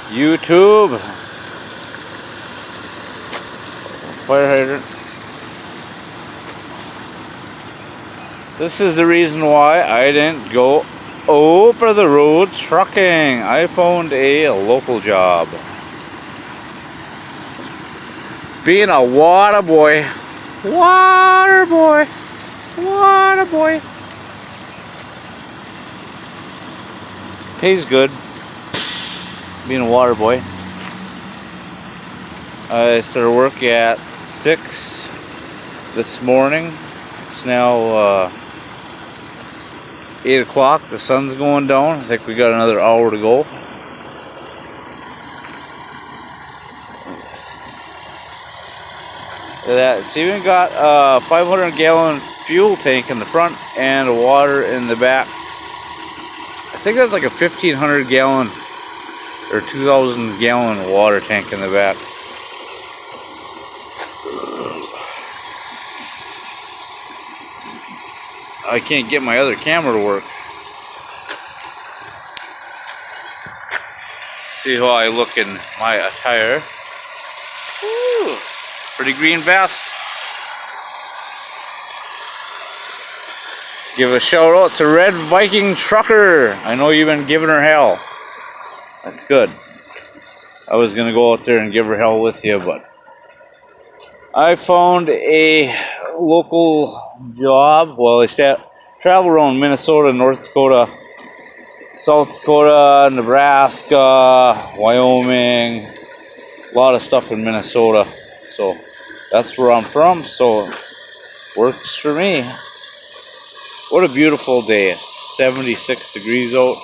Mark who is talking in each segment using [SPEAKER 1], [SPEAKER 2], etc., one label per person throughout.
[SPEAKER 1] YouTube. Fire hydrant. This is the reason why I didn't go over the road trucking. I found a local job. Being a water boy. Water boy. Water boy. Pays good. Being a water boy. I started work at 6 this morning. It's now 8 o'clock. The sun's going down. I think we got another hour to go. Look at that. It's even got a 500-gallon fuel tank in the front and water in the back. I think that's like a 1,500-gallon or 2,000-gallon water tank in the back. I can't get my other camera to work. See how I look in my attire. Woo, pretty green vest. Give a shout out to Red Viking Trucker. I know you've been giving her hell. That's good. I was gonna go out there and give her hell with you, but I found a local job. Well, I travel around Minnesota, North Dakota, South Dakota, Nebraska, Wyoming, a lot of stuff in Minnesota. So that's where I'm from, so works for me. What a beautiful day. It's 76 degrees out.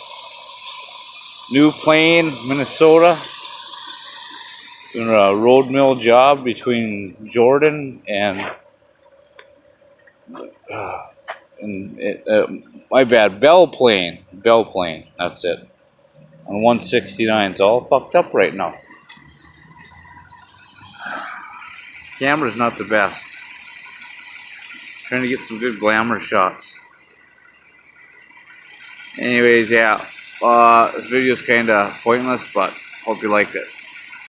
[SPEAKER 1] New Plain, Minnesota. Doing a road mill job between Jordan and my bad, Belle Plain. Belle Plain, that's it. On 169, it's all fucked up right now. Camera's not the best. Trying to get some good glamour shots. Anyways, yeah, this video's kind of pointless, but hope you liked it.